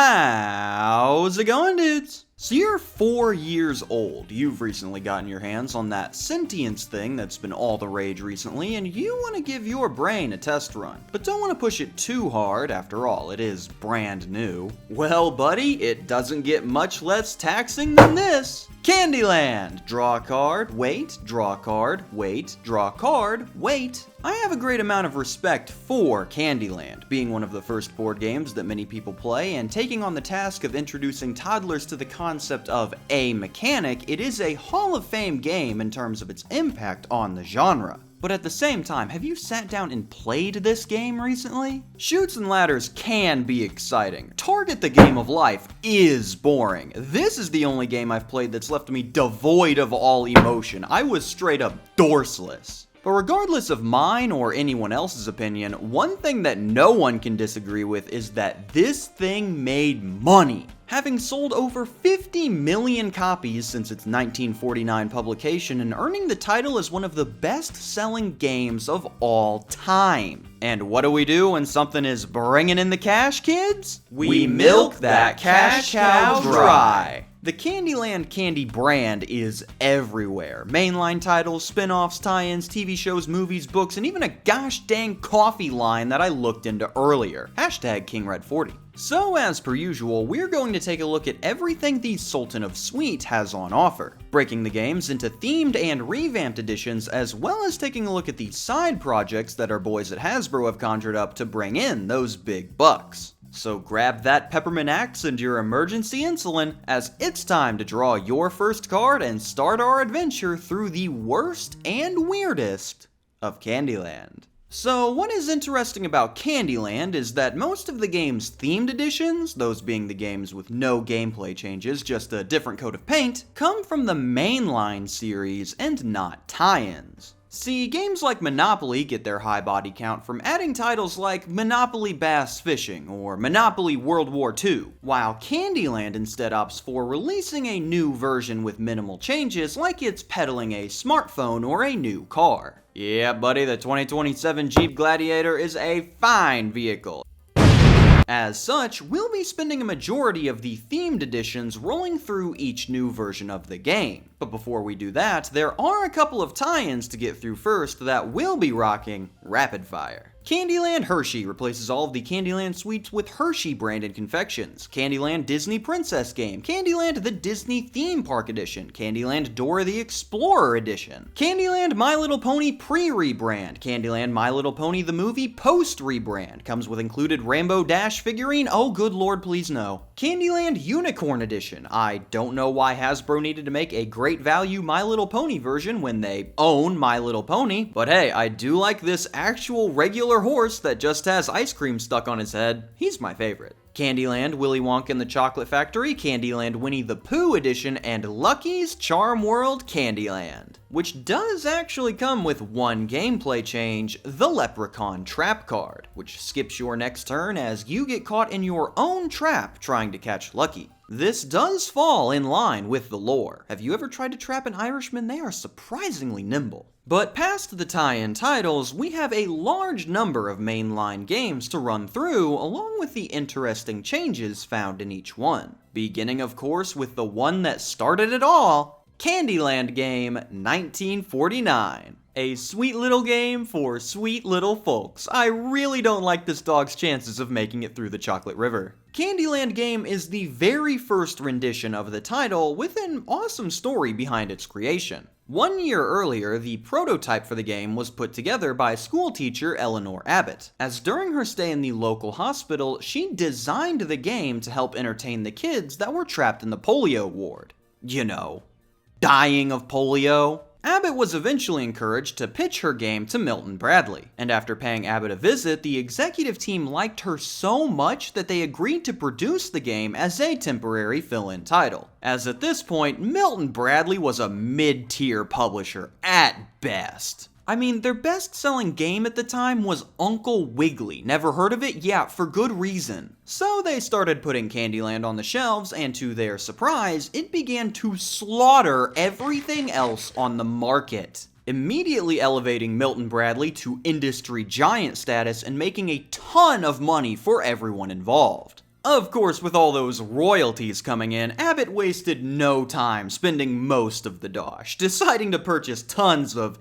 How's it going, dudes? So you're 4 years old, you've recently gotten your hands on that sentience thing that's been all the rage recently, and you want to give your brain a test run, but don't want to push it too hard, after all, it is brand new. Well, buddy, it doesn't get much less taxing than this. Candyland! Draw a card, wait, draw a card, wait, draw a card, wait. I have a great amount of respect for Candyland, being one of the first board games that many people play, and taking on the task of introducing toddlers to the concept of a mechanic. It is a Hall of Fame game in terms of its impact on the genre. But at the same time, have you sat down and played this game recently? Chutes and ladders can be exciting. Target the Game of Life is boring. This is the only game I've played that's left me devoid of all emotion. I was straight up dorseless. But regardless of mine or anyone else's opinion, one thing that no one can disagree with is that this thing made money. Having sold over 50 million copies since its 1949 publication and earning the title as one of the best-selling games of all time. And what do when something is bringing in the cash, kids? We milk that cash cow dry. The Candyland candy brand is everywhere. Mainline titles, spin-offs, tie-ins, TV shows, movies, books, and even a gosh dang coffee line that I looked into earlier. Hashtag KingRed40. So as per usual, we're going to take a look at everything the Sultan of Sweet has on offer, breaking the games into themed and revamped editions, as well as taking a look at the side projects that our boys at Hasbro have conjured up to bring in those big bucks. So grab that peppermint axe and your emergency insulin, as it's time to draw your first card and start our adventure through the worst and weirdest of Candyland. So what is interesting about Candyland is that most of the game's themed editions, those being the games with no gameplay changes, just a different coat of paint, come from the mainline series and not tie-ins. See, games like Monopoly get their high body count from adding titles like Monopoly Bass Fishing or Monopoly World War II, while Candyland instead opts for releasing a new version with minimal changes, like it's peddling a smartphone or a new car. Yeah, buddy, the 2027 Jeep Gladiator is a fine vehicle. As such, we'll be spending a majority of the themed editions rolling through each new version of the game. But before we do that, there are a couple of tie-ins to get through first that will be rocking rapid fire. Candyland Hershey replaces all of the Candyland sweets with Hershey branded confections. Candyland Disney Princess Game. Candyland the Disney Theme Park Edition. Candyland Dora the Explorer Edition. Candyland My Little Pony pre-rebrand. Candyland My Little Pony the Movie post-rebrand. Comes with included Rainbow Dash figurine. Oh good lord, please no. Candyland Unicorn Edition. I don't know why Hasbro needed to make a great value My Little Pony version when they own My Little Pony, but hey, I do like this actual regular horse that just has ice cream stuck on his head. He's my favorite. Candyland Willy Wonka and the Chocolate Factory, Candyland Winnie the Pooh Edition, and Lucky's Charm World Candyland, which does actually come with one gameplay change, the Leprechaun Trap card, which skips your next turn as you get caught in your own trap trying to catch Lucky. This does fall in line with the lore. Have you ever tried to trap an Irishman? They are surprisingly nimble. But past the tie-in titles, we have a large number of mainline games to run through, along with the interesting changes found in each one. Beginning, of course, with the one that started it all, Candyland Game 1949. A sweet little game for sweet little folks. I really don't like this dog's chances of making it through the Chocolate River. Candyland Game is the very first rendition of the title, with an awesome story behind its creation. 1 year earlier, the prototype for the game was put together by schoolteacher Eleanor Abbott, as during her stay in the local hospital, she designed the game to help entertain the kids that were trapped in the polio ward. You know, dying of polio. Abbott was eventually encouraged to pitch her game to Milton Bradley, and after paying Abbott a visit, the executive team liked her so much that they agreed to produce the game as a temporary fill-in title. As at this point, Milton Bradley was a mid-tier publisher at best. I mean, their best-selling game at the time was Uncle Wiggily. Never heard of it? Yeah, for good reason. So they started putting Candyland on the shelves, and to their surprise, it began to slaughter everything else on the market, immediately elevating Milton Bradley to industry giant status and making a ton of money for everyone involved. Of course, with all those royalties coming in, Abbott wasted no time spending most of the dosh, deciding to purchase tons of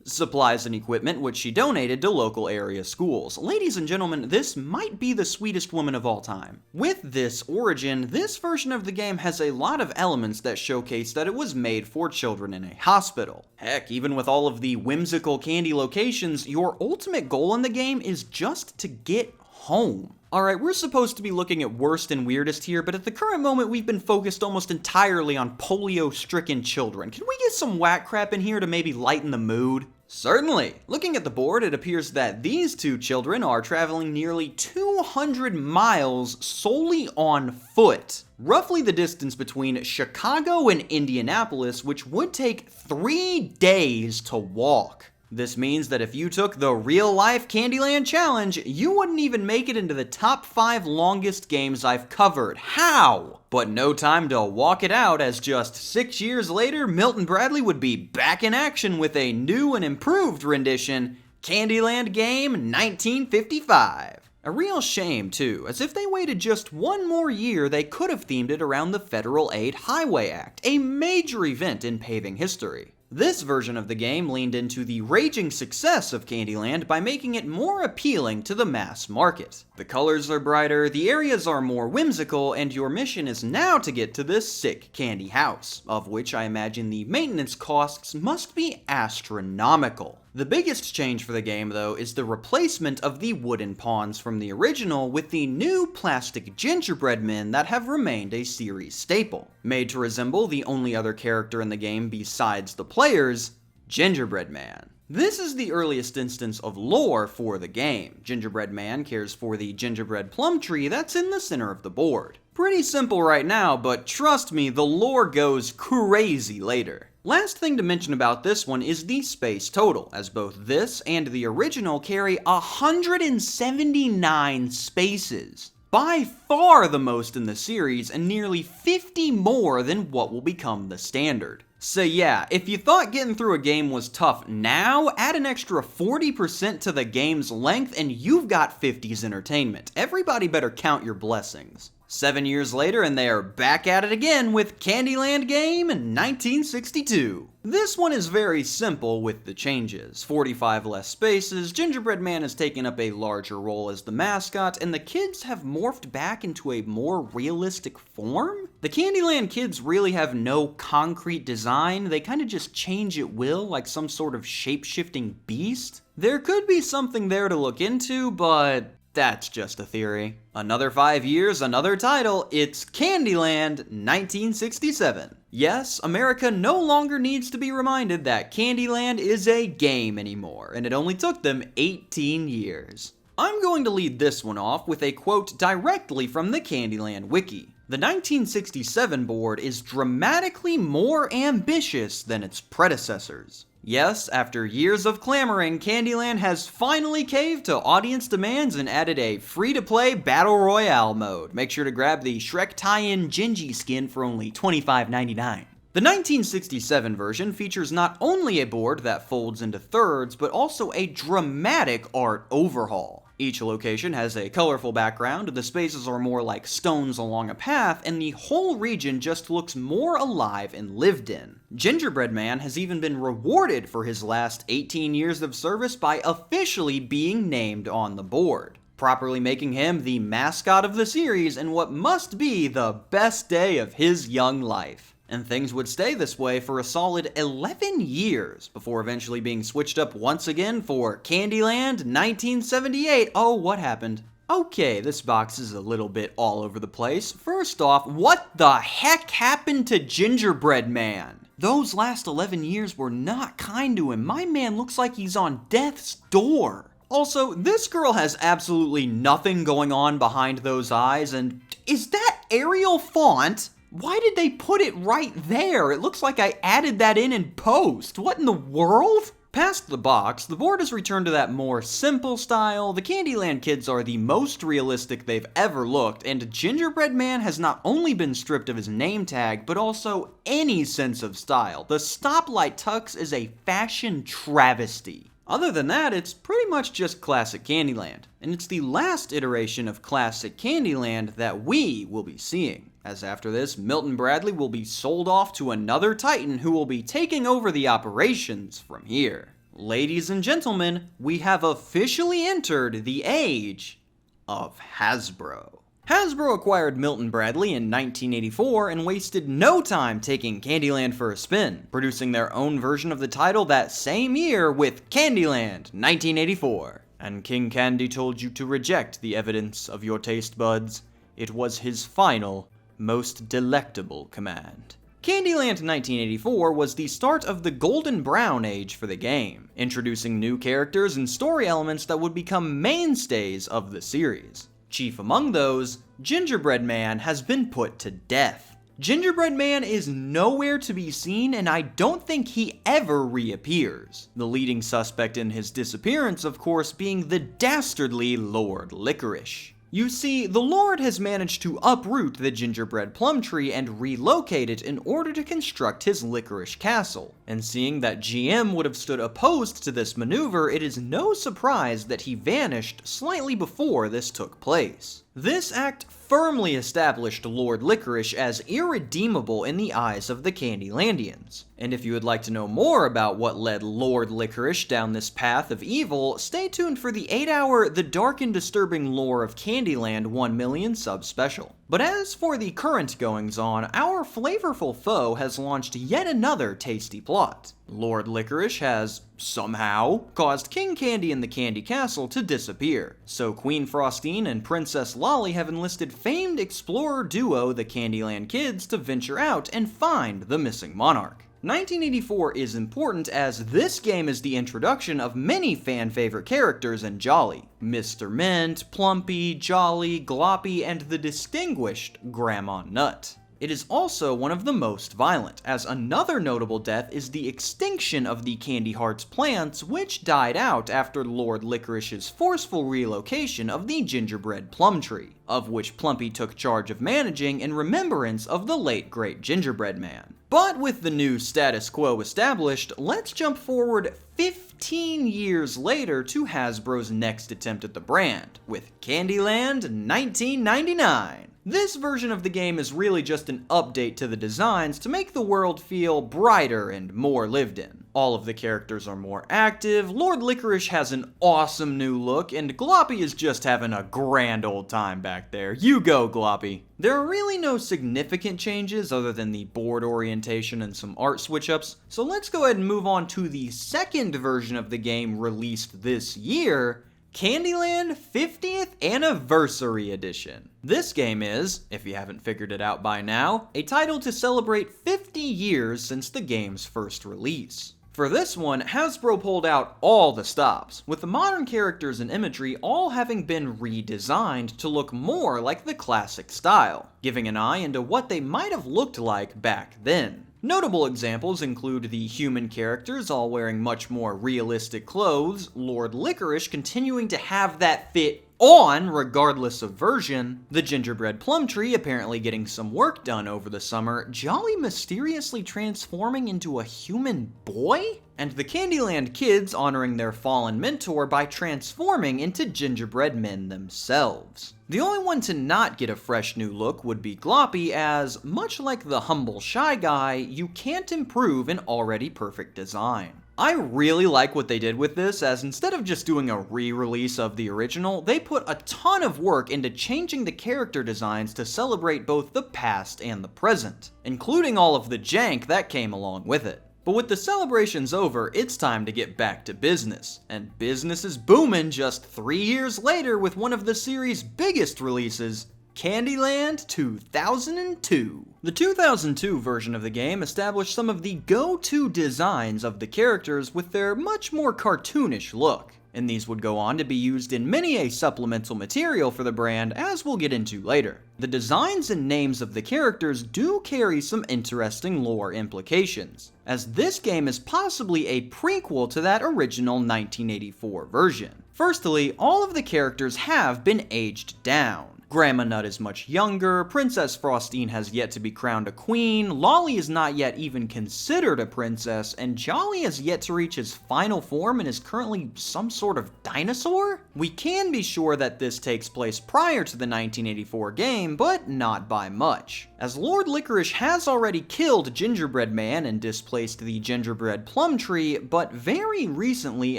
supplies and equipment, which she donated to local area schools. Ladies and gentlemen, this might be the sweetest woman of all time. With this origin, this version of the game has a lot of elements that showcase that it was made for children in a hospital. Heck, even with all of the whimsical candy locations, your ultimate goal in the game is just to get home. Alright, we're supposed to be looking at worst and weirdest here, but at the current moment we've been focused almost entirely on polio-stricken children. Can we get some whack crap in here to maybe lighten the mood? Certainly! Looking at the board, it appears that these two children are traveling nearly 200 miles solely on foot. Roughly the distance between Chicago and Indianapolis, which would take 3 days to walk. This means that if you took the real-life Candyland challenge, you wouldn't even make it into the top 5 longest games I've covered. How? But no time to walk it out, as just 6 years later, Milton Bradley would be back in action with a new and improved rendition, Candyland Game 1955. A real shame, too, as if they waited just one more year, they could have themed it around the Federal Aid Highway Act, a major event in paving history. This version of the game leaned into the raging success of Candyland by making it more appealing to the mass market. The colors are brighter, the areas are more whimsical, and your mission is now to get to this sick candy house, of which I imagine the maintenance costs must be astronomical. The biggest change for the game, though, is the replacement of the wooden pawns from the original with the new plastic gingerbread men that have remained a series staple. Made to resemble the only other character in the game besides the players, Gingerbread Man. This is the earliest instance of lore for the game. Gingerbread Man cares for the gingerbread plum tree that's in the center of the board. Pretty simple right now, but trust me, the lore goes crazy later. Last thing to mention about this one is the space total, as both this and the original carry 179 spaces. By far the most in the series, and nearly 50 more than what will become the standard. So yeah, if you thought getting through a game was tough now, add an extra 40% to the game's length and you've got 50s entertainment. Everybody better count your blessings. 7 years later and they are back at it again with Candyland Game 1962. This one is very simple with the changes. 45 less spaces, Gingerbread Man has taken up a larger role as the mascot, and the kids have morphed back into a more realistic form? The Candyland kids really have no concrete design, they kinda just change at will like some sort of shape-shifting beast. There could be something there to look into, but that's just a theory. Another 5 years, another title, it's Candyland 1967. Yes, America no longer needs to be reminded that Candyland is a game anymore, and it only took them 18 years. I'm going to lead this one off with a quote directly from the Candyland wiki. The 1967 board is dramatically more ambitious than its predecessors. Yes, after years of clamoring, Candyland has finally caved to audience demands and added a free-to-play Battle Royale mode. Make sure to grab the Shrek tie-in Gingy skin for only $25.99. The 1967 version features not only a board that folds into thirds, but also a dramatic art overhaul. Each location has a colorful background, the spaces are more like stones along a path, and the whole region just looks more alive and lived in. Gingerbread Man has even been rewarded for his last 18 years of service by officially being named on the board, properly making him the mascot of the series and what must be the best day of his young life. And things would stay this way for a solid 11 years before eventually being switched up once again for Candyland 1978. Oh, what happened? Okay, this box is a little bit all over the place. First off, what the heck happened to Gingerbread Man? Those last 11 years were not kind to him. My man looks like he's on death's door. Also, this girl has absolutely nothing going on behind those eyes, and is that Arial font? Why did they put it right there? It looks like I added that in post. What in the world? Past the box, the board has returned to that more simple style. The Candyland kids are the most realistic they've ever looked, and Gingerbread Man has not only been stripped of his name tag, but also any sense of style. The stoplight tux is a fashion travesty. Other than that, it's pretty much just classic Candyland, and it's the last iteration of classic Candyland that we will be seeing, as after this, Milton Bradley will be sold off to another titan who will be taking over the operations from here. Ladies and gentlemen, we have officially entered the age of Hasbro. Hasbro acquired Milton Bradley in 1984 and wasted no time taking Candyland for a spin, producing their own version of the title that same year with Candyland 1984. And King Candy told you to reject the evidence of your taste buds. It was his final, most delectable command. Candyland 1984 was the start of the golden brown age for the game, introducing new characters and story elements that would become mainstays of the series. Chief among those, Gingerbread Man has been put to death. Gingerbread Man is nowhere to be seen, and I don't think he ever reappears. The leading suspect in his disappearance, of course, being the dastardly Lord Licorice. You see, the Lord has managed to uproot the gingerbread plum tree and relocate it in order to construct his Licorice Castle. And seeing that GM would have stood opposed to this maneuver, it is no surprise that he vanished slightly before this took place. This act firmly established Lord Licorice as irredeemable in the eyes of the Candylandians. And if you would like to know more about what led Lord Licorice down this path of evil, stay tuned for the 8-hour The Dark and Disturbing Lore of Candyland 1 million sub special. But as for the current goings-on, our flavorful foe has launched yet another tasty plot. Lord Licorice has, somehow, caused King Candy and the Candy Castle to disappear, so Queen Frostine and Princess Lolly have enlisted famed explorer duo the Candyland Kids to venture out and find the missing monarch. 1984 is important as this game is the introduction of many fan-favorite characters in Jolly. Mr. Mint, Plumpy, Jolly, Gloppy, and the distinguished Grandma Nut. It is also one of the most violent, as another notable death is the extinction of the Candy Hearts plants, which died out after Lord Licorice's forceful relocation of the gingerbread plum tree, of which Plumpy took charge of managing in remembrance of the late great gingerbread man. But with the new status quo established, let's jump forward 15 years later to Hasbro's next attempt at the brand, with Candyland 1999. This version of the game is really just an update to the designs to make the world feel brighter and more lived in. All of the characters are more active, Lord Licorice has an awesome new look, and Gloppy is just having a grand old time back there. You go, Gloppy. There are really no significant changes other than the board orientation and some art switch-ups, so let's go ahead and move on to the second version of the game released this year, Candyland 50th Anniversary Edition. This game is, if you haven't figured it out by now, a title to celebrate 50 years since the game's first release. For this one, Hasbro pulled out all the stops, with the modern characters and imagery all having been redesigned to look more like the classic style, giving an eye into what they might have looked like back then. Notable examples include the human characters all wearing much more realistic clothes, Lord Licorice continuing to have that fit on regardless of version, the gingerbread plum tree apparently getting some work done over the summer, Jolly mysteriously transforming into a human boy, and the Candyland Kids honoring their fallen mentor by transforming into gingerbread men themselves. The only one to not get a fresh new look would be Gloppy, as, much like the humble Shy Guy, you can't improve an already perfect design. I really like what they did with this, as instead of just doing a re-release of the original, they put a ton of work into changing the character designs to celebrate both the past and the present, including all of the jank that came along with it. But with the celebrations over, it's time to get back to business, and business is booming just 3 years later with one of the series' biggest releases, Candyland 2002. The 2002 version of the game established some of the go-to designs of the characters with their much more cartoonish look, and these would go on to be used in many a supplemental material for the brand, as we'll get into later. The designs and names of the characters do carry some interesting lore implications, as this game is possibly a prequel to that original 1984 version. Firstly, all of the characters have been aged down. Grandma Nut is much younger, Princess Frostine has yet to be crowned a queen, Lolly is not yet even considered a princess, and Jolly has yet to reach his final form and is currently some sort of dinosaur? We can be sure that this takes place prior to the 1984 game, but not by much, as Lord Licorice has already killed Gingerbread Man and displaced the Gingerbread Plum Tree, but very recently,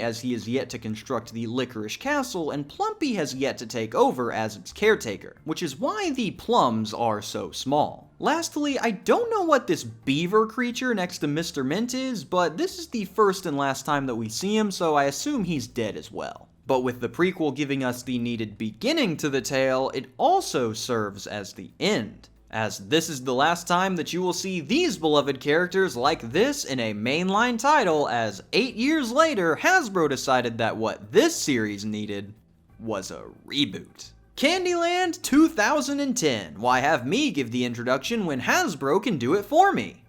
as he is yet to construct the Licorice Castle, and Plumpy has yet to take over as its caretaker, which is why the plums are so small. Lastly, I don't know what this beaver creature next to Mr. Mint is, but this is the first and last time that we see him, so I assume he's dead as well. But with the prequel giving us the needed beginning to the tale, it also serves as the end, as this is the last time that you will see these beloved characters like this in a mainline title, as 8 years later, Hasbro decided that what this series needed was a reboot. Candyland 2010. Why have me give the introduction when Hasbro can do it for me?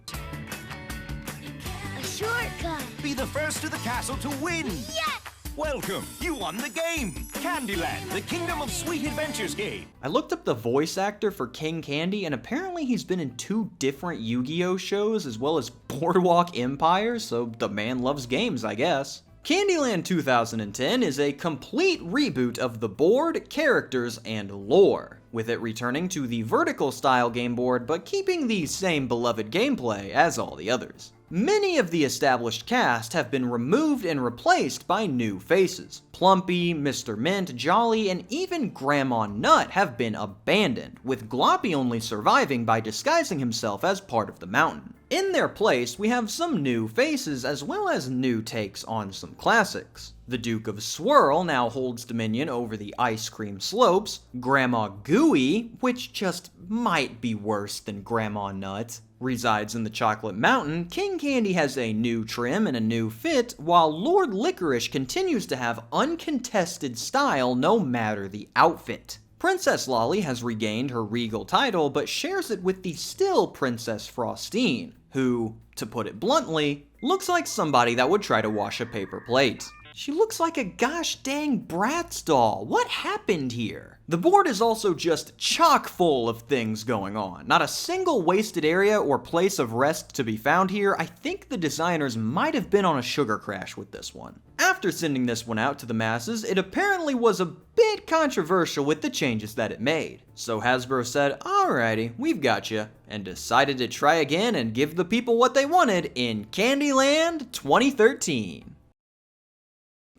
A shortcut. Be the first to the castle to win. Yes! Welcome, you won the game. Candyland, the Kingdom of Sweet Adventures game. I looked up the voice actor for King Candy, and apparently he's been in 2 different Yu-Gi-Oh shows as well as Boardwalk Empire, so the man loves games, I guess. Candyland 2010 is a complete reboot of the board, characters, and lore, with it returning to the vertical style game board but keeping the same beloved gameplay as all the others. Many of the established cast have been removed and replaced by new faces. Plumpy, Mr. Mint, Jolly, and even Grandma Nut have been abandoned, with Gloppy only surviving by disguising himself as part of the mountain. In their place, we have some new faces as well as new takes on some classics. The Duke of Swirl now holds dominion over the ice cream slopes, Grandma Gooey, which just might be worse than Grandma Nut, resides in the Chocolate Mountain, King Candy has a new trim and a new fit, while Lord Licorice continues to have uncontested style no matter the outfit. Princess Lolly has regained her regal title, but shares it with the still Princess Frostine, who, to put it bluntly, looks like somebody that would try to wash a paper plate. She looks like a gosh dang Bratz doll. What happened here? The board is also just chock full of things going on. Not a single wasted area or place of rest to be found here. I think the designers might have been on a sugar crash with this one. After sending this one out to the masses, it apparently was a bit controversial with the changes that it made. So Hasbro said, alrighty, we've got you, and decided to try again and give the people what they wanted in Candyland 2013.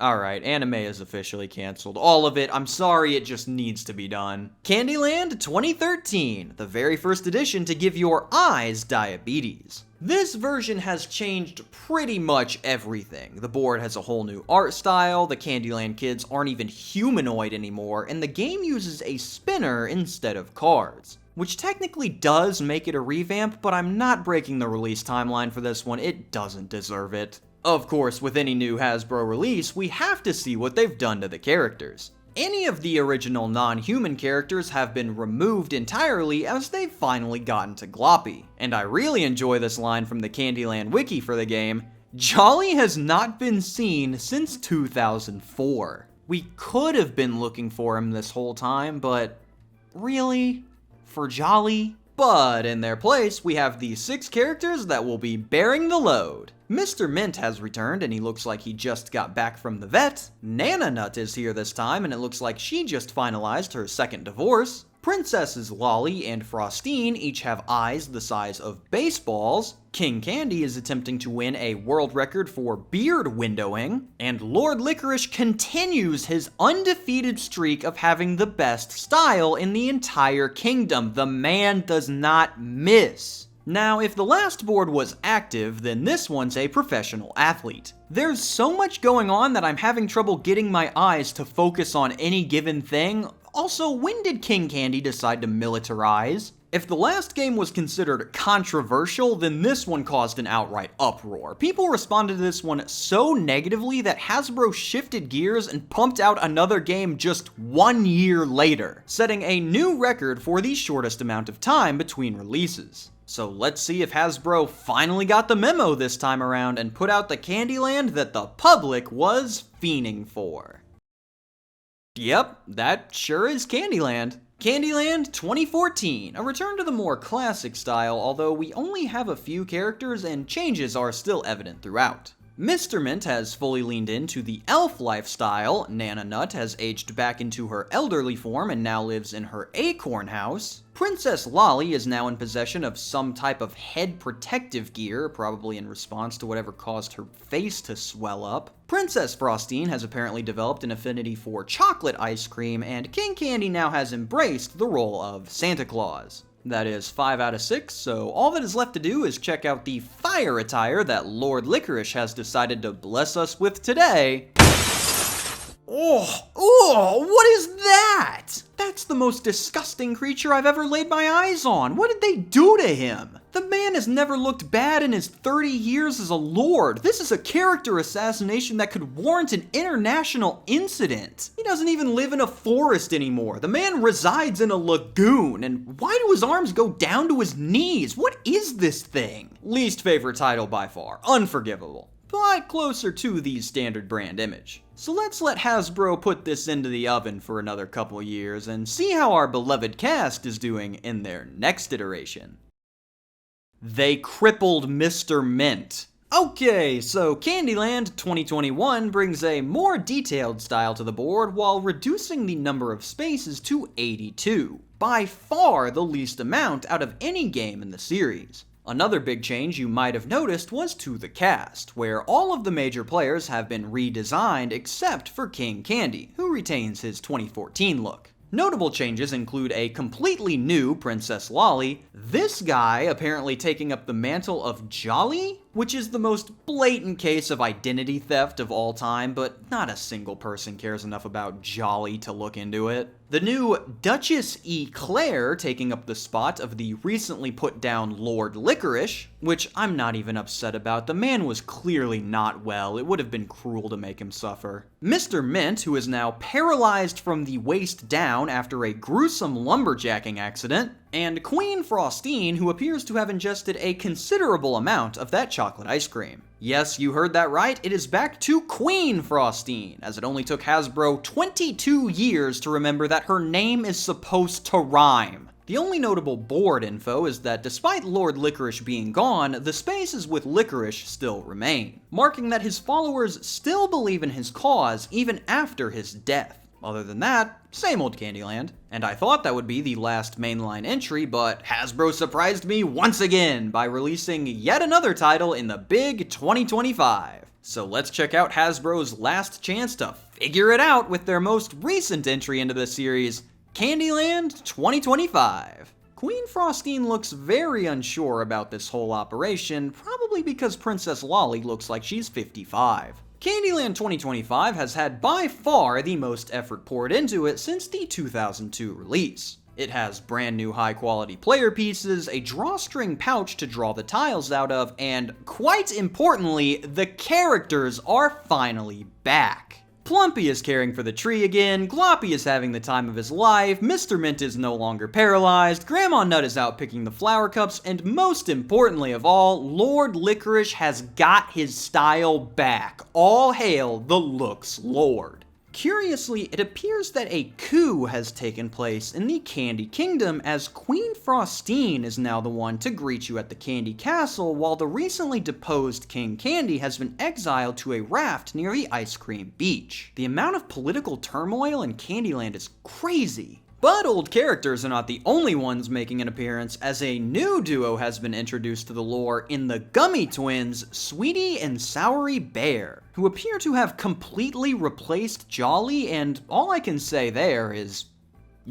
Alright, anime is officially canceled. All of it. I'm sorry, it just needs to be done. Candyland 2013, the very first edition to give your eyes diabetes. This version has changed pretty much everything. The board has a whole new art style, the Candyland kids aren't even humanoid anymore, and the game uses a spinner instead of cards. Which technically does make it a revamp, but I'm not breaking the release timeline for this one. It doesn't deserve it. Of course, with any new Hasbro release, we have to see what they've done to the characters. Any of the original non-human characters have been removed entirely as they've finally gotten to Gloppy. And I really enjoy this line from the Candyland wiki for the game: Jolly has not been seen since 2004. We could have been looking for him this whole time, but really? For Jolly? But in their place, we have the 6 characters that will be bearing the load. Mr. Mint has returned and he looks like he just got back from the vet. Nana Nut is here this time and it looks like she just finalized her second divorce. Princesses Lolly and Frostine each have eyes the size of baseballs. King Candy is attempting to win a world record for beard windowing. And Lord Licorice continues his undefeated streak of having the best style in the entire kingdom. The man does not miss. Now, if the last board was active, then this one's a professional athlete. There's so much going on that I'm having trouble getting my eyes to focus on any given thing. Also, when did King Candy decide to militarize? If the last game was considered controversial, then this one caused an outright uproar. People responded to this one so negatively that Hasbro shifted gears and pumped out another game just 1 year later, setting a new record for the shortest amount of time between releases. So let's see if Hasbro finally got the memo this time around and put out the Candyland that the public was fiending for. Yep, that sure is Candyland. Candyland 2014, a return to the more classic style, although we only have a few characters and changes are still evident throughout. Mr. Mint has fully leaned into the elf lifestyle, Nana Nut has aged back into her elderly form and now lives in her acorn house, Princess Lolly is now in possession of some type of head protective gear, probably in response to whatever caused her face to swell up, Princess Frostine has apparently developed an affinity for chocolate ice cream, and King Candy now has embraced the role of Santa Claus. That is 5 out of 6, so all that is left to do is check out the fire attire that Lord Licorice has decided to bless us with today. Oh, what is that? That's the most disgusting creature I've ever laid my eyes on. What did they do to him? The man has never looked bad in his 30 years as a lord. This is a character assassination that could warrant an international incident. He doesn't even live in a forest anymore. The man resides in a lagoon, and why do his arms go down to his knees? What is this thing? Least favorite title by far. Unforgivable. But closer to the standard brand image. So let's let Hasbro put this into the oven for another couple years and see how our beloved cast is doing in their next iteration. They crippled Mr. Mint. Okay, so Candyland 2021 brings a more detailed style to the board while reducing the number of spaces to 82. By far the least amount out of any game in the series. Another big change you might have noticed was to the cast, where all of the major players have been redesigned except for King Candy, who retains his 2014 look. Notable changes include a completely new Princess Lolly, this guy apparently taking up the mantle of Jolly, which is the most blatant case of identity theft of all time, but not a single person cares enough about Jolly to look into it. The new Duchess Eclair taking up the spot of the recently put down Lord Licorice, which I'm not even upset about. The man was clearly not well. It would have been cruel to make him suffer. Mr. Mint, who is now paralyzed from the waist down after a gruesome lumberjacking accident, and Queen Frostine, who appears to have ingested a considerable amount of that chocolate ice cream. Yes, you heard that right, it is back to Queen Frostine, as it only took Hasbro 22 years to remember that her name is supposed to rhyme. The only notable board info is that despite Lord Licorice being gone, the spaces with Licorice still remain, marking that his followers still believe in his cause even after his death. Other than that, same old Candyland. And I thought that would be the last mainline entry, but Hasbro surprised me once again by releasing yet another title in the big 2025. So let's check out Hasbro's last chance to figure it out with their most recent entry into the series, Candyland 2025. Queen Frostine looks very unsure about this whole operation, probably because Princess Lolly looks like she's 55. Candyland 2025 has had by far the most effort poured into it since the 2002 release. It has brand new high quality player pieces, a drawstring pouch to draw the tiles out of, and quite importantly, the characters are finally back. Plumpy is caring for the tree again, Gloppy is having the time of his life, Mr. Mint is no longer paralyzed, Grandma Nut is out picking the flower cups, and most importantly of all, Lord Licorice has got his style back. All hail the Looks Lord. Curiously, it appears that a coup has taken place in the Candy Kingdom, as Queen Frostine is now the one to greet you at the Candy Castle, while the recently deposed King Candy has been exiled to a raft near the Ice Cream Beach. The amount of political turmoil in Candyland is crazy. But old characters are not the only ones making an appearance, as a new duo has been introduced to the lore in the Gummy Twins, Sweetie and Soury Bear, who appear to have completely replaced Jolly, and all I can say there is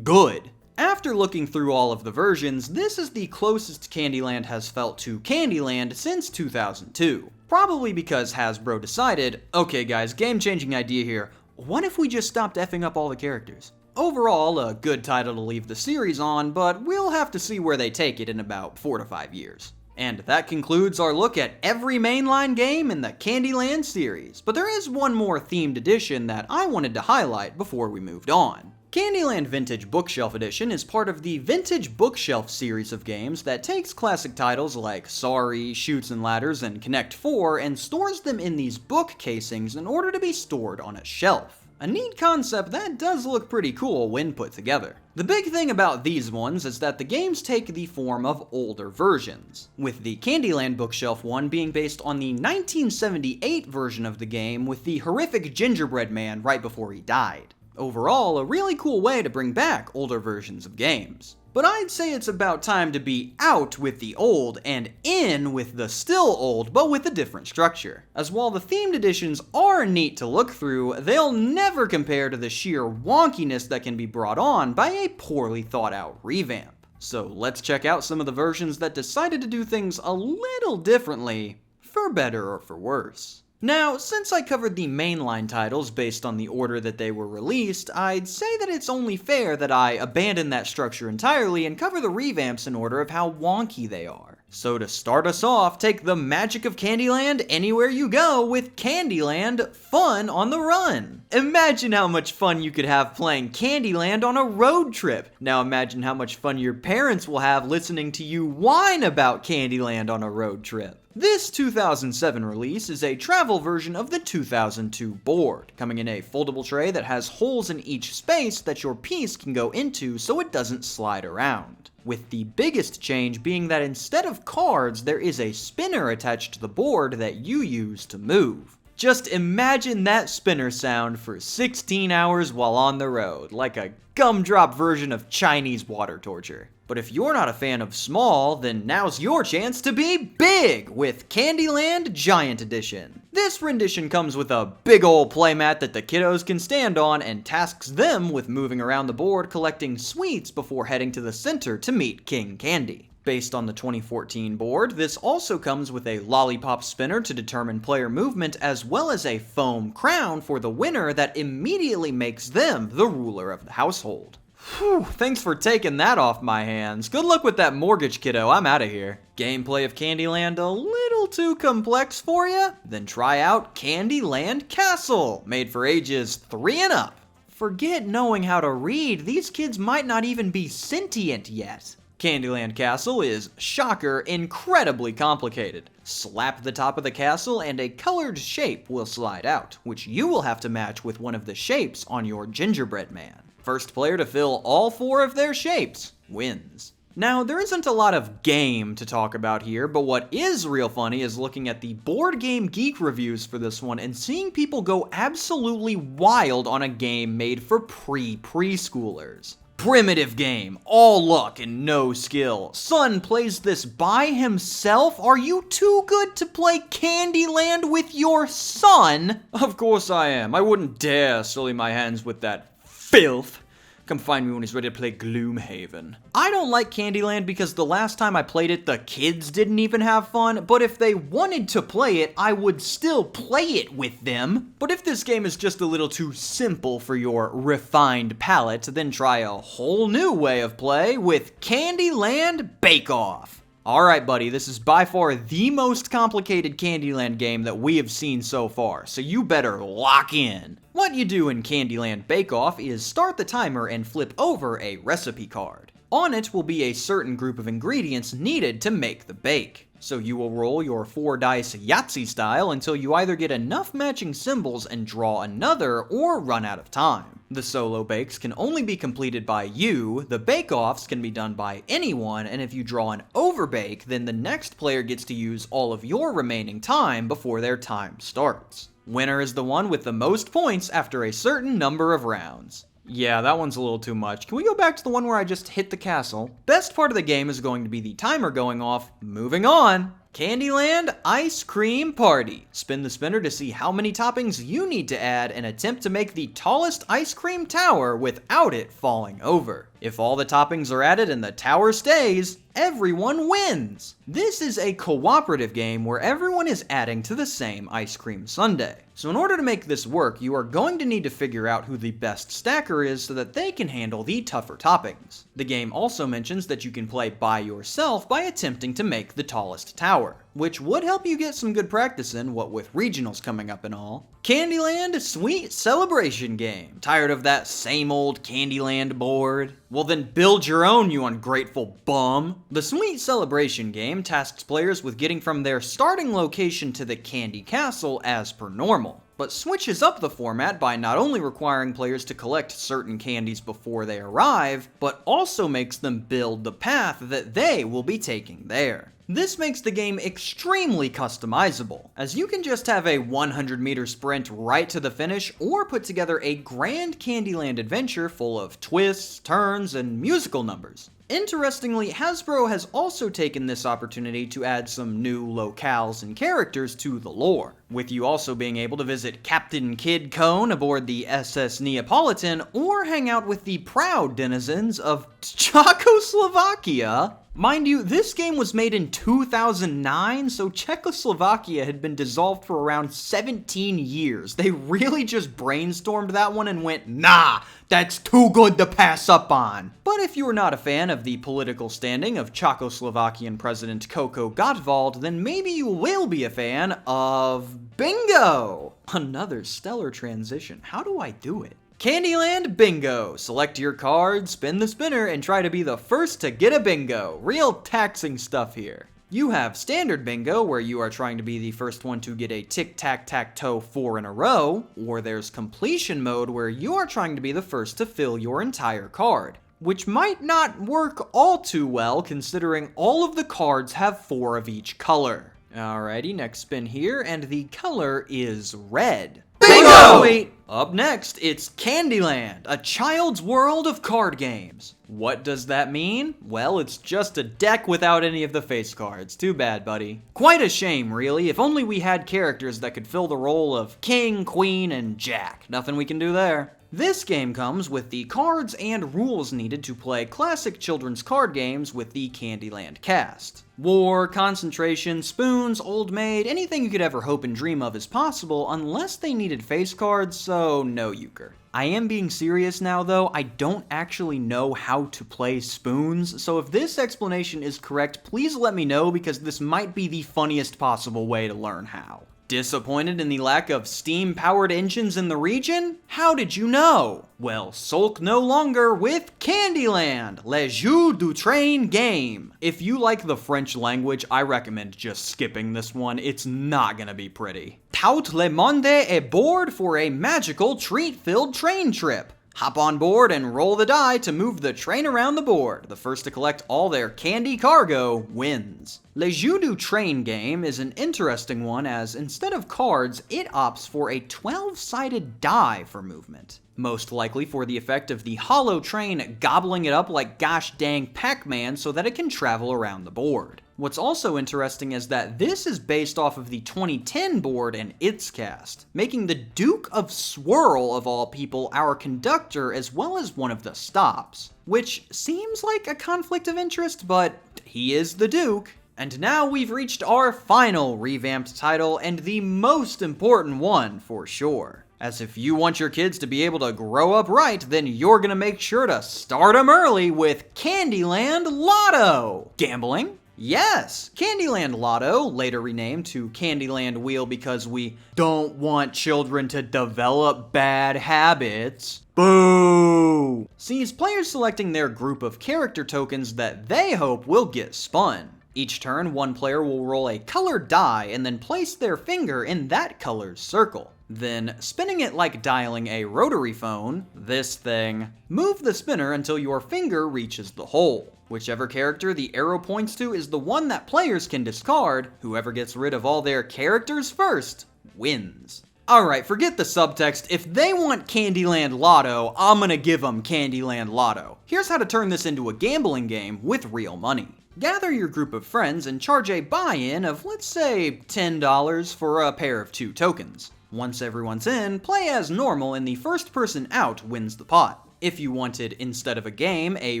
good. After looking through all of the versions, this is the closest Candyland has felt to Candyland since 2002. Probably because Hasbro decided, okay guys, game-changing idea here, what if we just stopped effing up all the characters? Overall, a good title to leave the series on, but we'll have to see where they take it in about 4 to 5 years. And that concludes our look at every mainline game in the Candyland series, but there is one more themed edition that I wanted to highlight before we moved on. Candyland Vintage Bookshelf Edition is part of the Vintage Bookshelf series of games that takes classic titles like Sorry, Chutes and Ladders, and Connect 4 and stores them in these book casings in order to be stored on a shelf. A neat concept that does look pretty cool when put together. The big thing about these ones is that the games take the form of older versions, with the Candyland bookshelf one being based on the 1978 version of the game with the horrific gingerbread man right before he died. Overall, a really cool way to bring back older versions of games. But I'd say it's about time to be out with the old and in with the still old, but with a different structure. As while the themed editions are neat to look through, they'll never compare to the sheer wonkiness that can be brought on by a poorly thought out revamp. So let's check out some of the versions that decided to do things a little differently, for better or for worse. Now, since I covered the mainline titles based on the order that they were released, I'd say that it's only fair that I abandon that structure entirely and cover the revamps in order of how wonky they are. So to start us off, take the magic of Candyland anywhere you go with Candyland Fun on the Run. Imagine how much fun you could have playing Candyland on a road trip. Now imagine how much fun your parents will have listening to you whine about Candyland on a road trip. This 2007 release is a travel version of the 2002 board, coming in a foldable tray that has holes in each space that your piece can go into so it doesn't slide around. With the biggest change being that instead of cards, there is a spinner attached to the board that you use to move. Just imagine that spinner sound for 16 hours while on the road, like a gumdrop version of Chinese water torture. But if you're not a fan of small, then now's your chance to be big with Candyland Giant Edition. This rendition comes with a big ol' playmat that the kiddos can stand on and tasks them with moving around the board collecting sweets before heading to the center to meet King Candy. Based on the 2014 board, this also comes with a lollipop spinner to determine player movement as well as a foam crown for the winner that immediately makes them the ruler of the household. Whew, thanks for taking that off my hands. Good luck with that mortgage, kiddo. I'm out of here. Gameplay of Candyland a little too complex for you? Then try out Candyland Castle, made for ages 3 and up. Forget knowing how to read, these kids might not even be sentient yet. Candyland Castle is, shocker, incredibly complicated. Slap the top of the castle and a colored shape will slide out, which you will have to match with one of the shapes on your gingerbread man. First player to fill all 4 of their shapes wins. Now, there isn't a lot of game to talk about here, but what is real funny is looking at the Board Game Geek reviews for this one and seeing people go absolutely wild on a game made for preschoolers. Primitive game, all luck and no skill. Son plays this by himself? Are you too good to play Candyland with your son? Of course I am. I wouldn't dare sully my hands with that filth. Come find me when he's ready to play Gloomhaven. I don't like Candyland because the last time I played it, the kids didn't even have fun, but if they wanted to play it, I would still play it with them. But if this game is just a little too simple for your refined palate, then try a whole new way of play with Candyland Bake Off. Alright buddy, this is by far the most complicated Candyland game that we have seen so far, so you better lock in. What you do in Candyland Bake Off is start the timer and flip over a recipe card. On it will be a certain group of ingredients needed to make the bake. So you will roll your 4 dice Yahtzee style until you either get enough matching symbols and draw another or run out of time. The solo bakes can only be completed by you, the bake-offs can be done by anyone, and if you draw an overbake, then the next player gets to use all of your remaining time before their time starts. Winner is the one with the most points after a certain number of rounds. Yeah, that one's a little too much. Can we go back to the one where I just hit the castle? Best part of the game is going to be the timer going off. Moving on. Candyland Ice Cream Party. Spin the spinner to see how many toppings you need to add and attempt to make the tallest ice cream tower without it falling over. If all the toppings are added and the tower stays, everyone wins. This is a cooperative game where everyone is adding to the same ice cream sundae. So in order to make this work, you are going to need to figure out who the best stacker is so that they can handle the tougher toppings. The game also mentions that you can play by yourself by attempting to make the tallest tower, which would help you get some good practice in, what with regionals coming up and all. Candyland Sweet Celebration Game. Tired of that same old Candyland board? Well then build your own, you ungrateful bum. The Sweet Celebration Game tasks players with getting from their starting location to the Candy Castle as per normal. but switches up the format by not only requiring players to collect certain candies before they arrive, but also makes them build the path that they will be taking there. This makes the game extremely customizable, as you can just have a 100-meter sprint right to the finish, or put together a grand Candyland adventure full of twists, turns, and musical numbers. Interestingly, Hasbro has also taken this opportunity to add some new locales and characters to the lore, with you also being able to visit Captain Kid Cone aboard the SS Neapolitan, or hang out with the proud denizens of Czechoslovakia. Mind you, this game was made in 2009, so Czechoslovakia had been dissolved for around 17 years. They really just brainstormed that one and went, nah, that's too good to pass up on. But if you are not a fan of the political standing of Czechoslovakian President Koko Gottwald, then maybe you will be a fan of Bingo! Another stellar transition. How do I do it? Candyland Bingo! Select your card, spin the spinner, and try to be the first to get a bingo. Real taxing stuff here. You have Standard Bingo, where you are trying to be the first one to get a tic-tac-tac-toe 4 in a row, or there's Completion Mode, where you are trying to be the first to fill your entire card, which might not work all too well considering all of the cards have 4 of each color. Alrighty, next spin here, and the color is red. Bingo! Wait, up next, it's Candyland, a child's world of card games. What does that mean? Well, it's just a deck without any of the face cards. Too bad, buddy. Quite a shame, really. If only we had characters that could fill the role of King, Queen, and Jack. Nothing we can do there. This game comes with the cards and rules needed to play classic children's card games with the Candyland cast. War, concentration, spoons, old maid, anything you could ever hope and dream of is possible unless they needed face cards, so no euchre. I am being serious now though, I don't actually know how to play spoons, so if this explanation is correct, please let me know because this might be the funniest possible way to learn how. Disappointed in the lack of steam-powered engines in the region? How did you know? Well, sulk no longer with Candyland, Le Jeu du Train game. If you like the French language, I recommend just skipping this one. It's not gonna be pretty. Tout le monde est board for a magical treat-filled train trip. Hop on board and roll the die to move the train around the board. The first to collect all their candy cargo wins. Le Jeu du Train game is an interesting one as instead of cards, it opts for a 12-sided die for movement. Most likely for the effect of the hollow train gobbling it up like gosh dang Pac-Man so that it can travel around the board. What's also interesting is that this is based off of the 2010 board and its cast, making the Duke of Swirl, of all people, our conductor as well as one of the stops. Which seems like a conflict of interest, but he is the Duke. And now we've reached our final revamped title, and the most important one for sure. As if you want your kids to be able to grow up right, then you're gonna make sure to start them early with Candyland Lotto! Gambling? Yes, Candyland Lotto, later renamed to Candyland Wheel because we don't want children to develop bad habits. Boo! Sees players selecting their group of character tokens that they hope will get spun. Each turn, one player will roll a colored die and then place their finger in that color's circle. Then, spinning it like dialing a rotary phone, this thing, move the spinner until your finger reaches the hole. Whichever character the arrow points to is the one that players can discard. Whoever gets rid of all their characters first wins. Alright, forget the subtext. If they want Candyland Lotto, I'm gonna give them Candyland Lotto. Here's how to turn this into a gambling game with real money. Gather your group of friends and charge a buy-in of, let's say, $10 for a pair of 2 tokens. Once everyone's in, play as normal and the first person out wins the pot. If you wanted, instead of a game, a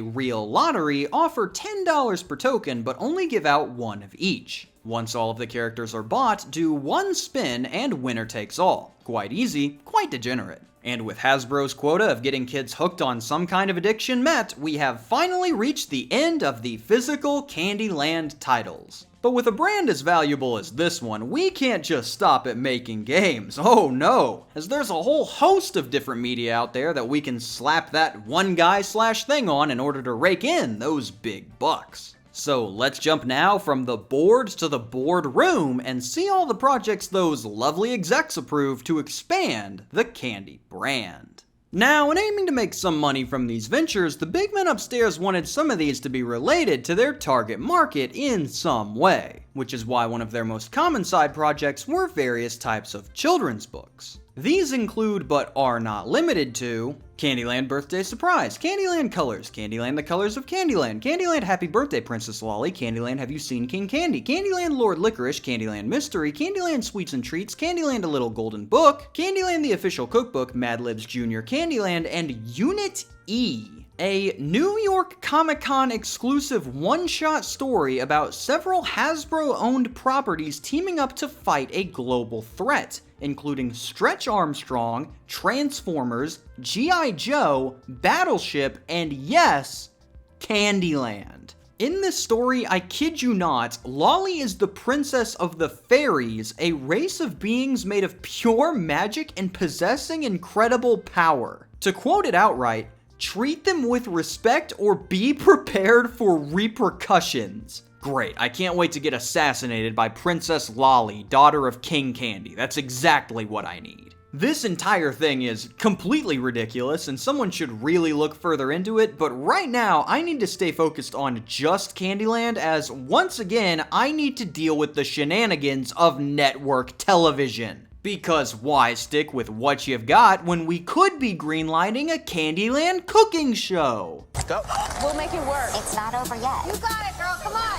real lottery, offer $10 per token but only give out 1 of each. Once all of the characters are bought, do 1 spin and winner takes all. Quite easy, quite degenerate. And with Hasbro's quota of getting kids hooked on some kind of addiction met, we have finally reached the end of the physical Candyland titles. But with a brand as valuable as this one, we can't just stop at making games. Oh no, as there's a whole host of different media out there that we can slap that one guy/thing on in order to rake in those big bucks. So let's jump now from the board to the boardroom and see all the projects those lovely execs approved to expand the candy brand. Now, in aiming to make some money from these ventures, the big men upstairs wanted some of these to be related to their target market in some way, which is why one of their most common side projects were various types of children's books. These include, but are not limited to, Candyland Birthday Surprise, Candyland Colors, Candyland The Colors of Candyland, Candyland Happy Birthday Princess Lolly, Candyland Have You Seen King Candy, Candyland Lord Licorice, Candyland Mystery, Candyland Sweets and Treats, Candyland A Little Golden Book, Candyland The Official Cookbook, Mad Libs Jr. Candyland, and Unit E, a New York Comic-Con exclusive one-shot story about several Hasbro-owned properties teaming up to fight a global threat, including Stretch Armstrong, Transformers, G.I. Joe, Battleship, and yes, Candyland. In this story, I kid you not, Lolly is the princess of the fairies, a race of beings made of pure magic and possessing incredible power. To quote it outright, treat them with respect or be prepared for repercussions. Great, I can't wait to get assassinated by Princess Lolly, daughter of King Candy. That's exactly what I need. This entire thing is completely ridiculous and someone should really look further into it, but right now I need to stay focused on just Candyland as once again I need to deal with the shenanigans of network television. Because why stick with what you've got when we could be greenlighting a Candyland cooking show? Go. We'll make it work. It's not over yet. You got it, girl. Come on.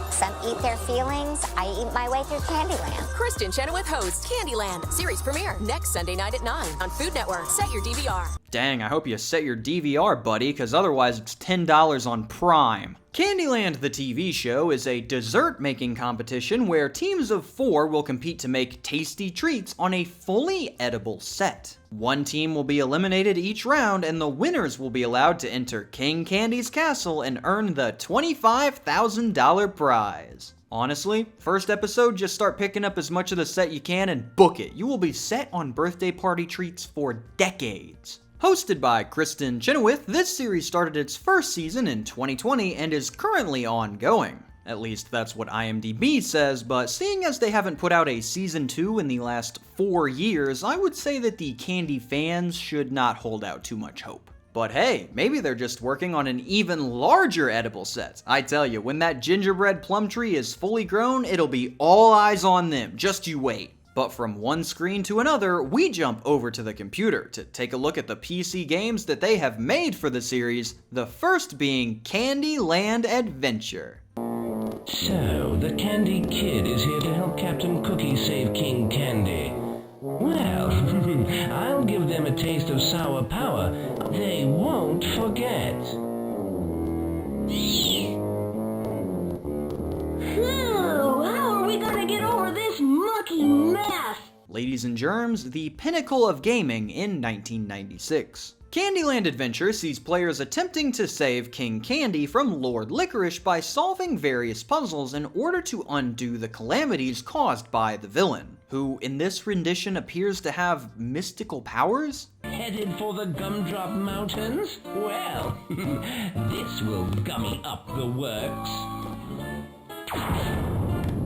Some eat their feelings. I eat my way through Candyland. Kristen Chenoweth hosts Candyland. Series premiere next Sunday night at 9 on Food Network. Set your DVR. Dang, I hope you set your DVR, buddy, because otherwise it's $10 on Prime. Candyland the TV show is a dessert-making competition where teams of 4 will compete to make tasty treats on a fully edible set. One team will be eliminated each round, and the winners will be allowed to enter King Candy's castle and earn the $25,000 prize. Honestly, first episode, just start picking up as much of the set you can and book it. You will be set on birthday party treats for decades. Hosted by Kristen Chenoweth, this series started its first season in 2020 and is currently ongoing. At least that's what IMDb says, but seeing as they haven't put out a season 2 in the last 4 years, I would say that the Candy fans should not hold out too much hope. But hey, maybe they're just working on an even larger edible set. I tell you, when that gingerbread plum tree is fully grown, it'll be all eyes on them, just you wait. But from one screen to another, we jump over to the computer to take a look at the PC games that they have made for the series, the first being Candyland Adventure. So, the Candy Kid is here to help Captain Cookie save King Candy. Well, I'll give them a taste of sour power they won't forget. So, how are we gonna get over this mucky mess? Ladies and Germs, the pinnacle of gaming in 1996. Candyland Adventure sees players attempting to save King Candy from Lord Licorice by solving various puzzles in order to undo the calamities caused by the villain, who in this rendition appears to have mystical powers? Headed for the Gumdrop Mountains? Well, this will gummy up the works.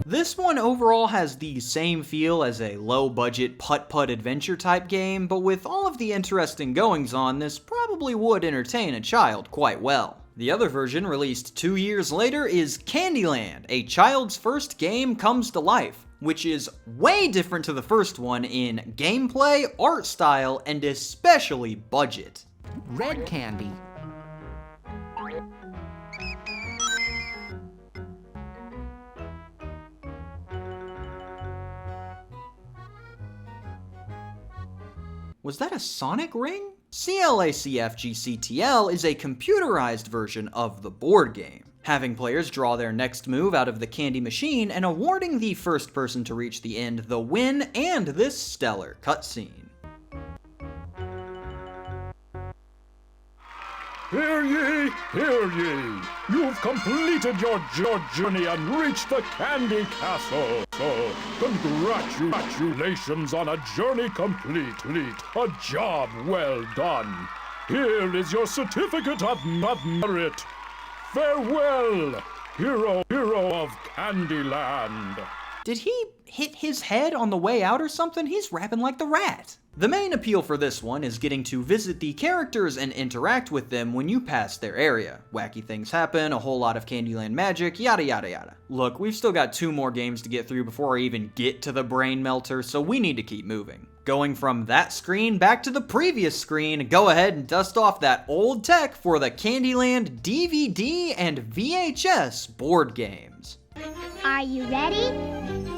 This one overall has the same feel as a low-budget putt-putt adventure type game, but with all of the interesting goings-on, this probably would entertain a child quite well. The other version, released 2 years later, is Candyland, a child's first game comes to life, which is way different to the first one in gameplay, art style, and especially budget. Red candy. Was that a Sonic ring? CLACFGCTL is a computerized version of the board game, having players draw their next move out of the candy machine and awarding the first person to reach the end the win and this stellar cutscene. Hear ye, hear ye! You've completed your journey and reached the Candy Castle. So, congratulations on a journey complete. A job well done. Here is your certificate of merit. Farewell. hero of Candyland. Did he hit his head on the way out or something? He's rapping like the Rat. The main appeal for this one is getting to visit the characters and interact with them when you pass their area. Wacky things happen, a whole lot of Candyland magic, yada yada yada. Look, we've still got 2 more games to get through before I even get to the brain melter, so we need to keep moving. Going from that screen back to the previous screen, go ahead and dust off that old tech for the Candyland DVD and VHS board games. Are you ready?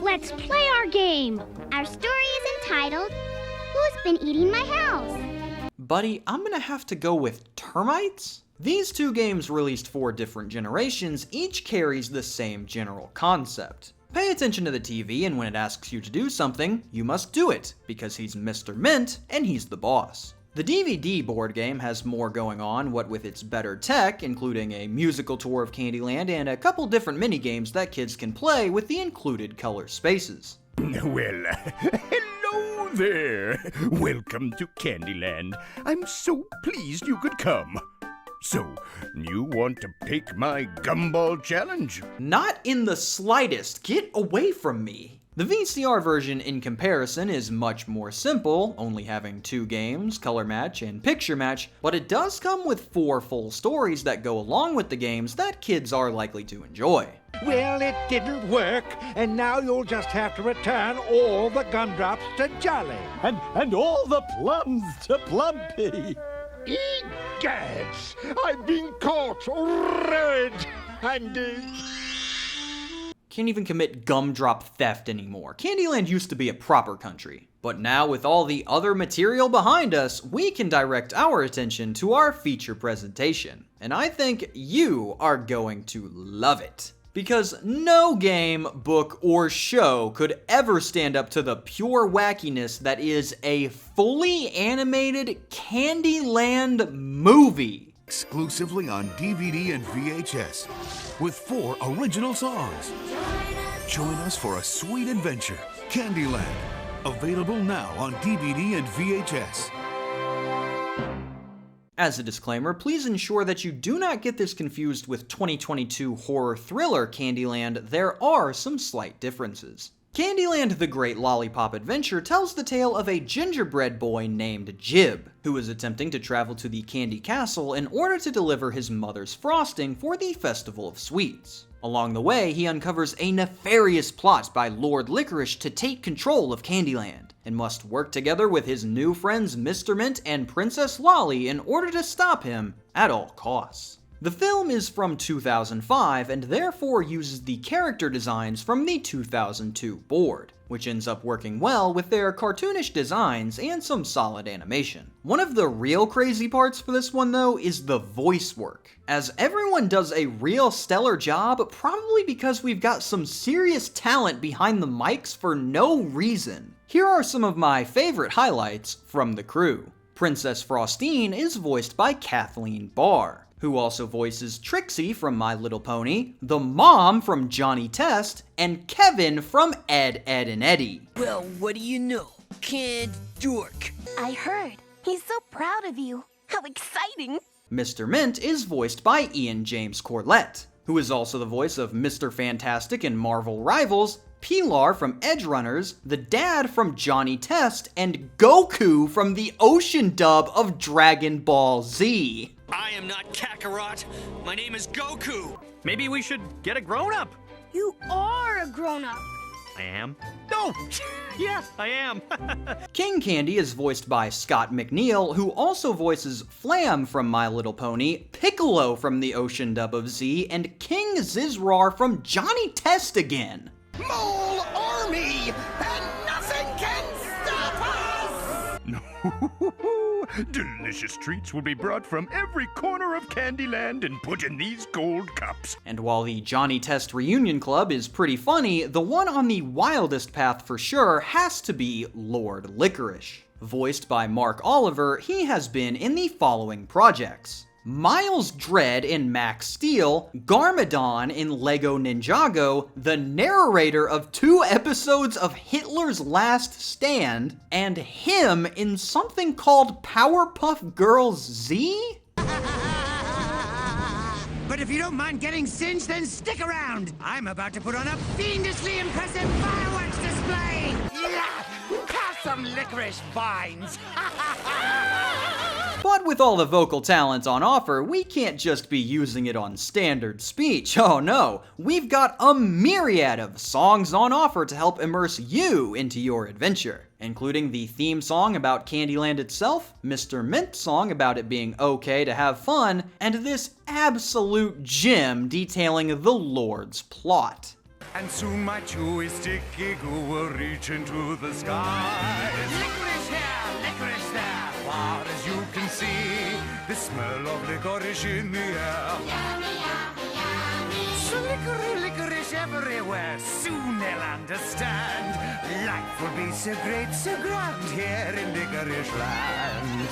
Let's play our game. Our story is entitled, Who's Been Eating My House? Buddy, I'm gonna have to go with termites? These 2 games released for different generations each carries the same general concept. Pay attention to the TV, and when it asks you to do something, you must do it, because he's Mr. Mint and he's the boss. The DVD board game has more going on, what with its better tech, including a musical tour of Candyland and a couple different minigames that kids can play with the included color spaces. Well, hello there. Welcome to Candyland. I'm so pleased you could come. So, you want to take my gumball challenge? Not in the slightest. Get away from me. The VCR version in comparison is much more simple, only having 2 games, color match and picture match, but it does come with 4 full stories that go along with the games that kids are likely to enjoy. Well, it didn't work, and now you'll just have to return all the gumdrops to Jolly. And all the plums to Plumpy. Egads! I've been caught, red, and Can't even commit gumdrop theft anymore. Candyland used to be a proper country. But now with all the other material behind us, we can direct our attention to our feature presentation. And I think you are going to love it. Because no game, book, or show could ever stand up to the pure wackiness that is a fully animated Candyland movie. Exclusively on DVD and VHS, with 4 original songs. Join us for a sweet adventure, Candyland. Available now on DVD and VHS. As a disclaimer, please ensure that you do not get this confused with 2022 horror thriller Candyland. There are some slight differences. Candyland: The Great Lollipop Adventure tells the tale of a gingerbread boy named Jib, who is attempting to travel to the Candy Castle in order to deliver his mother's frosting for the Festival of Sweets. Along the way, he uncovers a nefarious plot by Lord Licorice to take control of Candyland, and must work together with his new friends Mr. Mint and Princess Lolly in order to stop him at all costs. The film is from 2005 and therefore uses the character designs from the 2002 board, which ends up working well with their cartoonish designs and some solid animation. One of the real crazy parts for this one though is the voice work, as everyone does a real stellar job, probably because we've got some serious talent behind the mics for no reason. Here are some of my favorite highlights from the crew. Princess Frostine is voiced by Kathleen Barr, who also voices Trixie from My Little Pony, the mom from Johnny Test, and Kevin from Ed, Edd n Eddy. Well, what do you know? Can't dork. I heard. He's so proud of you. How exciting! Mr. Mint is voiced by Ian James Corlett, who is also the voice of Mr. Fantastic in Marvel Rivals, Pilar from Edge Runners, the dad from Johnny Test, and Goku from the Ocean dub of Dragon Ball Z. I am not Kakarot. My name is Goku. Maybe we should get a grown-up. You are a grown-up. I am? No! Yeah, I am. King Candy is voiced by Scott McNeil, who also voices Flam from My Little Pony, Piccolo from the Ocean dub of Z, and King Zizrar from Johnny Test again. Mole army, and nothing can stop us! Delicious treats will be brought from every corner of Candyland and put in these gold cups. And while the Johnny Test Reunion Club is pretty funny, the one on the wildest path for sure has to be Lord Licorice. Voiced by Mark Oliver, he has been in the following projects: Miles Dredd in Max Steel, Garmadon in Lego Ninjago, the narrator of 2 episodes of Hitler's Last Stand, and him in something called Powerpuff Girls Z? But But if you don't mind getting singed, then stick around. I'm about to put on a fiendishly impressive fireworks display. Yeah! Have some licorice vines. But with all the vocal talent on offer, we can't just be using it on standard speech. Oh no, we've got a myriad of songs on offer to help immerse you into your adventure, including the theme song about Candyland itself, Mr. Mint's song about it being okay to have fun, and this absolute gem detailing the Lord's plot. And soon my chewy sticky goo will reach into the sky. Licorice here, licorice there. Far as you can see, the smell of licorice in the air. Yummy, yummy, yummy. So licorice everywhere. Soon they'll understand. Life will be so great, so grand here in Licorice Land.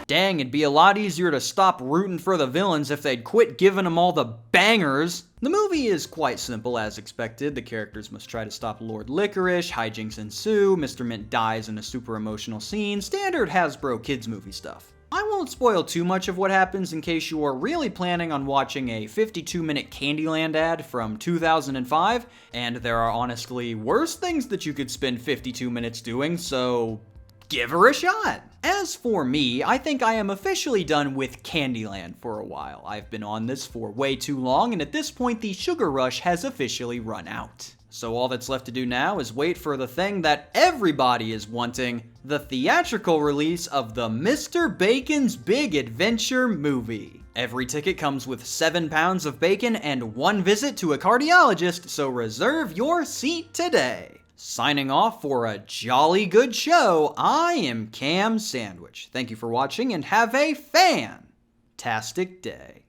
Dang, it'd be a lot easier to stop rooting for the villains if they'd quit giving them all the bangers. The movie is quite simple as expected. The characters must try to stop Lord Licorice, hijinks ensue, Mr. Mint dies in a super emotional scene, standard Hasbro kids movie stuff. I won't spoil too much of what happens in case you are really planning on watching a 52-minute Candyland ad from 2005, and there are honestly worse things that you could spend 52 minutes doing, so give her a shot. As for me, I think I am officially done with Candyland for a while. I've been on this for way too long, and at this point the sugar rush has officially run out. So all that's left to do now is wait for the thing that everybody is wanting, the theatrical release of the Mr. Bacon's Big Adventure movie. Every ticket comes with 7 pounds of bacon and 1 visit to a cardiologist, so reserve your seat today. Signing off for a jolly good show, I am KamSandwich. Thank you for watching and have a fantastic day.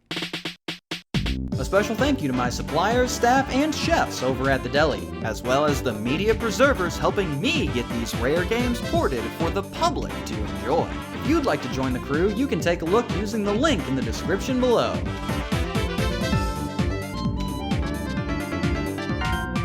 A special thank you to my suppliers, staff, and chefs over at the deli, as well as the media preservers helping me get these rare games ported for the public to enjoy. If you'd like to join the crew, you can take a look using the link in the description below.